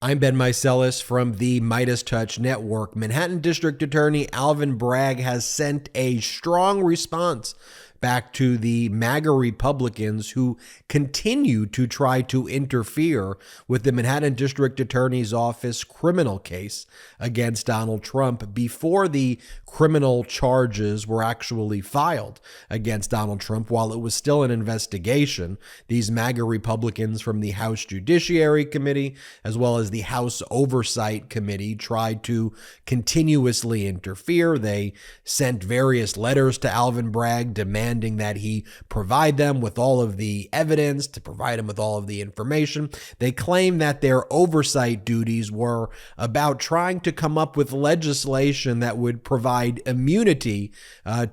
I'm Ben Meiselas from the MeidasTouch Network. Manhattan District Attorney Alvin Bragg has sent a strong response back to the MAGA Republicans who continue to try to interfere with the Manhattan District Attorney's Office criminal case against Donald Trump before the criminal charges were actually filed against Donald Trump. While it was still an investigation, these MAGA Republicans from the House Judiciary Committee, as well as the House Oversight Committee, tried to continuously interfere. They sent various letters to Alvin Bragg demanding that he provide them with all of the evidence, to provide him with all of the information. They claim that their oversight duties were about trying to come up with legislation that would provide immunity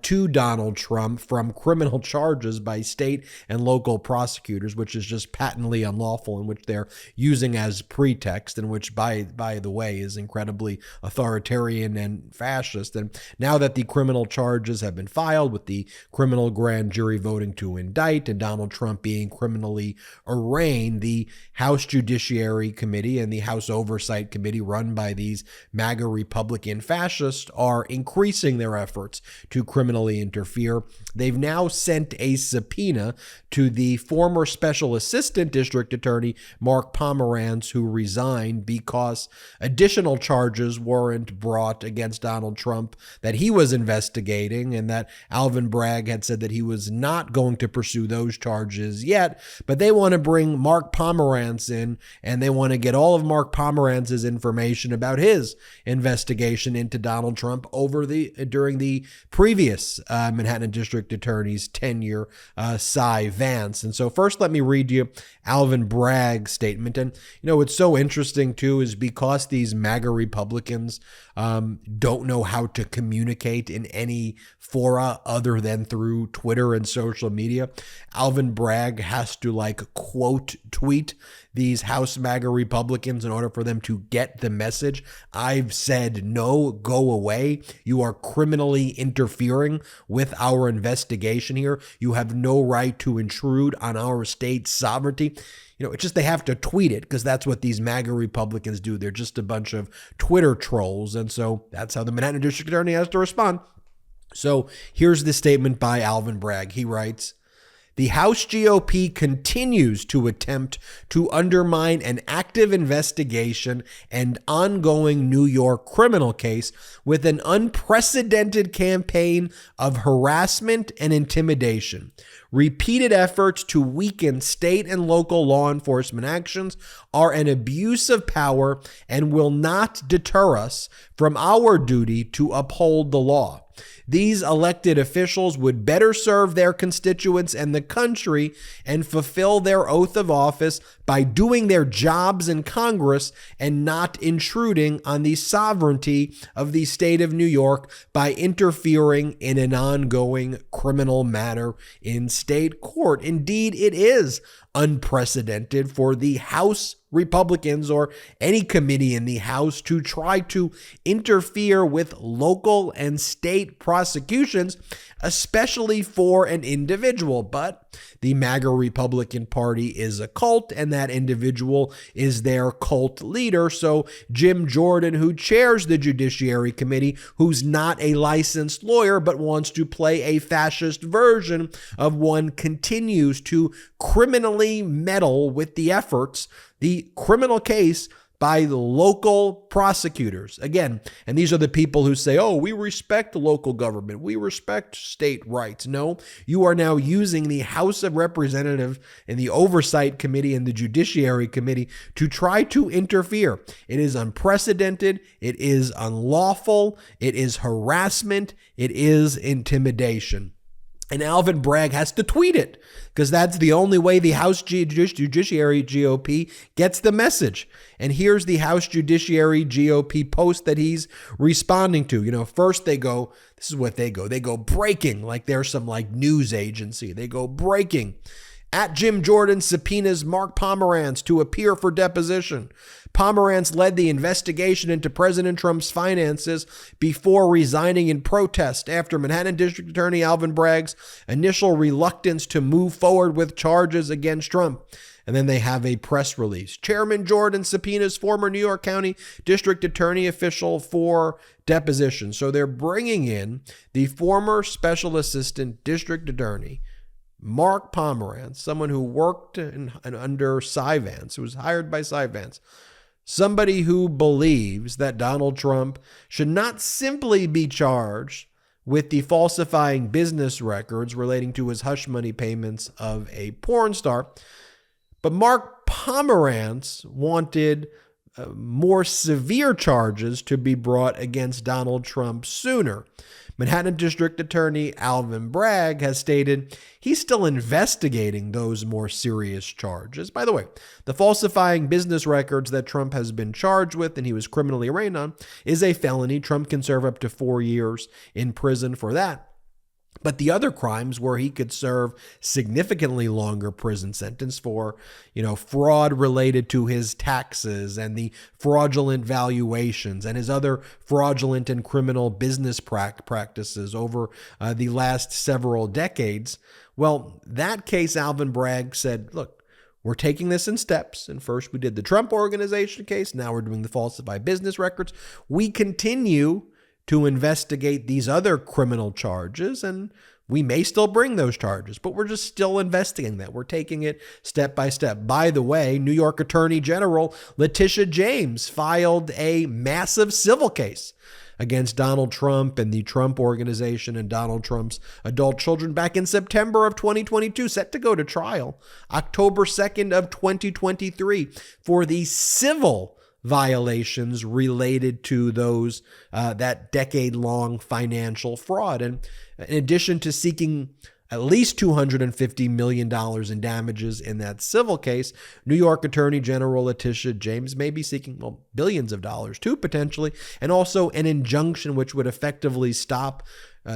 to Donald Trump from criminal charges by state and local prosecutors, which is just patently unlawful, and which they're using as pretext, and which, by the way, is incredibly authoritarian and fascist. And now that the criminal charges have been filed, with the criminal grand jury voting to indict and Donald Trump being criminally arraigned, the House Judiciary Committee and the House Oversight Committee, run by these MAGA Republican fascists, are increasing their efforts to criminally interfere. They've now sent a subpoena to the former Special Assistant District Attorney Mark Pomerantz, who resigned because additional charges weren't brought against Donald Trump that he was investigating, and that Alvin Bragg had said that he was not going to pursue those charges yet. But they want to bring Mark Pomerantz in, and they want to get all of Mark Pomerantz's information about his investigation into Donald Trump during the previous Manhattan District Attorney's tenure, Cy Vance. And so first, let me read you Alvin Bragg's statement. And, what's so interesting, too, is because these MAGA Republicans don't know how to communicate in any fora other than through Twitter and social media, Alvin Bragg has to quote tweet these House MAGA Republicans in order for them to get the message. I've said no, go away. You are criminally interfering with our investigation here. You have no right to intrude on our state's sovereignty. It's just they have to tweet it, because that's what these MAGA Republicans do. They're just a bunch of Twitter trolls. And so that's how the Manhattan District Attorney has to respond. So here's the statement by Alvin Bragg. He writes, "The House GOP continues to attempt to undermine an active investigation and ongoing New York criminal case with an unprecedented campaign of harassment and intimidation. Repeated efforts to weaken state and local law enforcement actions are an abuse of power and will not deter us from our duty to uphold the law. These elected officials would better serve their constituents and the country and fulfill their oath of office by doing their jobs in Congress and not intruding on the sovereignty of the state of New York by interfering in an ongoing criminal matter in state court." Indeed, it is unprecedented for the House Republicans or any committee in the House to try to interfere with local and state prosecutions, especially for an individual. But the MAGA Republican Party is a cult, and that individual is their cult leader. So Jim Jordan, who chairs the Judiciary Committee, who's not a licensed lawyer but wants to play a fascist version of one, continues to criminally meddle with the criminal case by the local prosecutors. Again, and these are the people who say, oh, we respect local government, we respect state rights. No, you are now using the House of Representatives and the Oversight Committee and the Judiciary Committee to try to interfere. It is unprecedented, it is unlawful, it is harassment, it is intimidation. And Alvin Bragg has to tweet it, because that's the only way the House Judiciary GOP gets the message. And here's the House Judiciary GOP post that he's responding to. First they go, this is what they go breaking, like they're some news agency. They go breaking. At Jim Jordan subpoenas Mark Pomerantz to appear for deposition. Pomerantz led the investigation into President Trump's finances before resigning in protest after Manhattan District Attorney Alvin Bragg's initial reluctance to move forward with charges against Trump. And then they have a press release. Chairman Jordan subpoenas former New York County District Attorney official for deposition. So they're bringing in the former Special Assistant District Attorney, Mark Pomerantz, someone who worked under Cy Vance, who was hired by Cy Vance, somebody who believes that Donald Trump should not simply be charged with the falsifying business records relating to his hush money payments of a porn star, but Mark Pomerantz wanted more severe charges to be brought against Donald Trump sooner. Manhattan District Attorney Alvin Bragg has stated he's still investigating those more serious charges. By the way, the falsifying business records that Trump has been charged with and he was criminally arraigned on is a felony. Trump can serve up to 4 years in prison for that. But the other crimes where he could serve significantly longer prison sentence for, fraud related to his taxes and the fraudulent valuations and his other fraudulent and criminal business practices over the last several decades. Well, that case, Alvin Bragg said, look, we're taking this in steps. And first we did the Trump Organization case. Now we're doing the falsified business records. We continue to investigate these other criminal charges, and we may still bring those charges, but we're just still investigating that. We're taking it step by step. By the way, New York Attorney General Letitia James filed a massive civil case against Donald Trump and the Trump Organization and Donald Trump's adult children back in September of 2022, set to go to trial October 2nd of 2023 for the civil violations related to those that decade-long financial fraud. And in addition to seeking at least $250 million in damages in that civil case, New York Attorney General Letitia James may be seeking billions of dollars too, potentially, and also an injunction which would effectively stop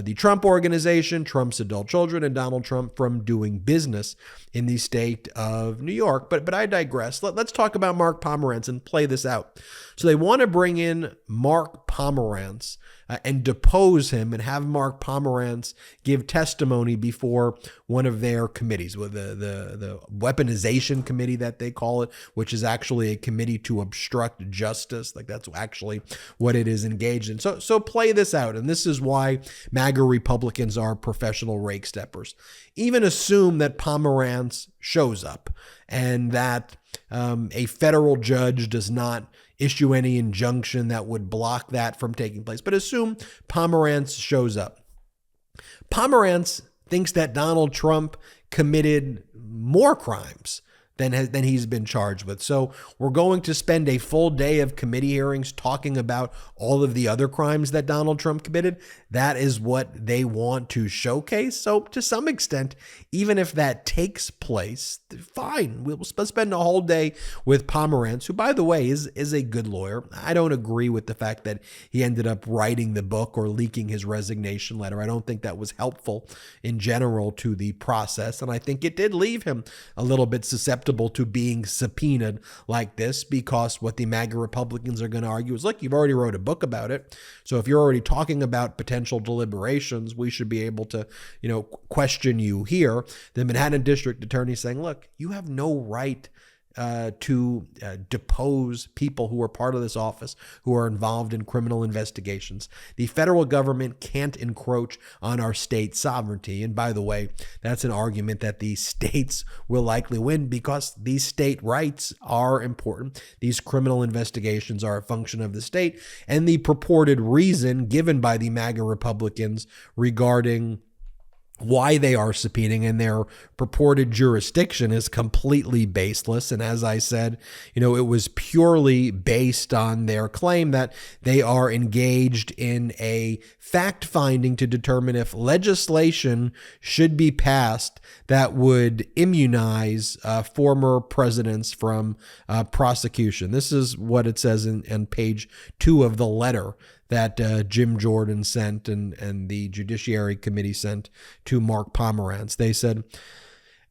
the Trump Organization, Trump's adult children, and Donald Trump from doing business in the state of New York. But I digress. Let's talk about Mark Pomerantz and play this out. So they want to bring in Mark Pomerantz and depose him and have Mark Pomerantz give testimony before one of their committees, with the weaponization committee that they call it, which is actually a committee to obstruct justice. Like, that's actually what it is engaged in. So play this out. And this is why MAGA Republicans are professional rake steppers. Even assume that Pomerantz shows up and that a federal judge does not issue any injunction that would block that from taking place. But assume Pomerantz shows up. Pomerantz thinks that Donald Trump committed more crimes than he's been charged with. So we're going to spend a full day of committee hearings talking about all of the other crimes that Donald Trump committed. That is what they want to showcase. So to some extent, even if that takes place, fine. We'll spend a whole day with Pomerantz, who, by the way, is a good lawyer. I don't agree with the fact that he ended up writing the book or leaking his resignation letter. I don't think that was helpful in general to the process. And I think it did leave him a little bit susceptible to being subpoenaed like this, because what the MAGA Republicans are going to argue is, look, you've already wrote a book about it. So if you're already talking about potential deliberations, we should be able to, question you here. The Manhattan District Attorney saying, look, you have no right to depose people who are part of this office, who are involved in criminal investigations. The federal government can't encroach on our state sovereignty. And by the way, that's an argument that the states will likely win, because these state rights are important. These criminal investigations are a function of the state, and the purported reason given by the MAGA Republicans regarding why they are subpoenaing and their purported jurisdiction is completely baseless. And as I said, it was purely based on their claim that they are engaged in a fact finding to determine if legislation should be passed that would immunize former presidents from prosecution. This is what it says in page 2 of the letter that Jim Jordan sent and the Judiciary Committee sent to Mark Pomerantz. They said,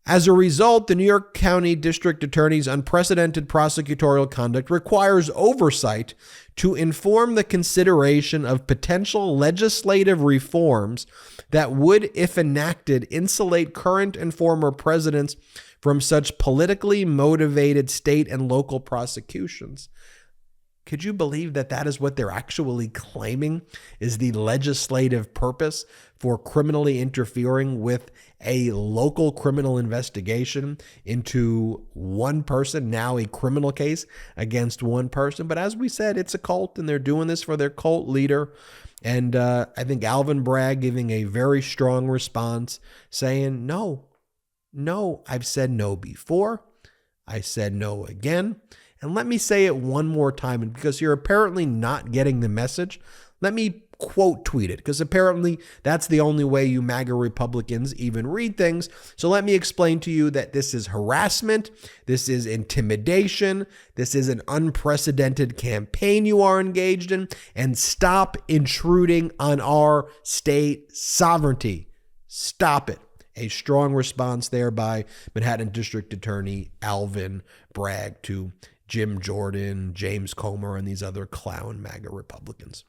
as a result, the New York County District Attorney's unprecedented prosecutorial conduct requires oversight to inform the consideration of potential legislative reforms that would, if enacted, insulate current and former presidents from such politically motivated state and local prosecutions. Could you believe that that is what they're actually claiming is the legislative purpose for criminally interfering with a local criminal investigation into one person, now a criminal case against one person? But as we said, it's a cult, and they're doing this for their cult leader. And I think Alvin Bragg giving a very strong response, saying, no, I've said no before. I said no again. And let me say it one more time, and because you're apparently not getting the message, let me quote tweet it, because apparently that's the only way you MAGA Republicans even read things. So let me explain to you that this is harassment, this is intimidation, this is an unprecedented campaign you are engaged in, and stop intruding on our state sovereignty. Stop it. A strong response there by Manhattan District Attorney Alvin Bragg to Jim Jordan, James Comer, and these other clown MAGA Republicans.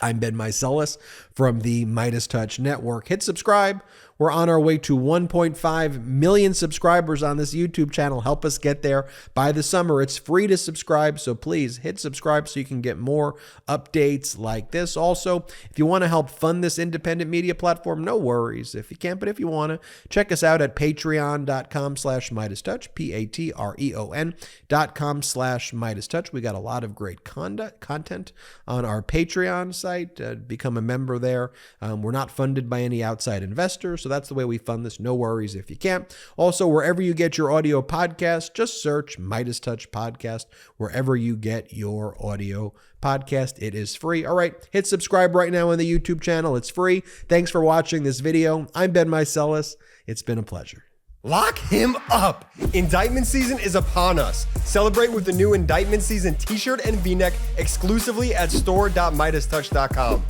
I'm Ben Meiselas from the MeidasTouch Network. Hit subscribe. We're on our way to 1.5 million subscribers on this YouTube channel. Help us get there by the summer. It's free to subscribe, so please hit subscribe so you can get more updates like this. Also, if you want to help fund this independent media platform, no worries. If you can't, but if you want to, check us out at patreon.com/MeidasTouch, patreon.com/MeidasTouch. We got a lot of great content on our Patreon site. Become a member there. We're not funded by any outside investors, so that's the way we fund this. No worries if you can't. Also, wherever you get your audio podcast, just search MeidasTouch Podcast wherever you get your audio podcast. It is free. All right, hit subscribe right now on the YouTube channel. It's free. Thanks for watching this video. I'm Ben Meiselas. It's been a pleasure. Lock him up! Indictment season is upon us. Celebrate with the new Indictment Season t-shirt and v-neck exclusively at store.MeidasTouch.com.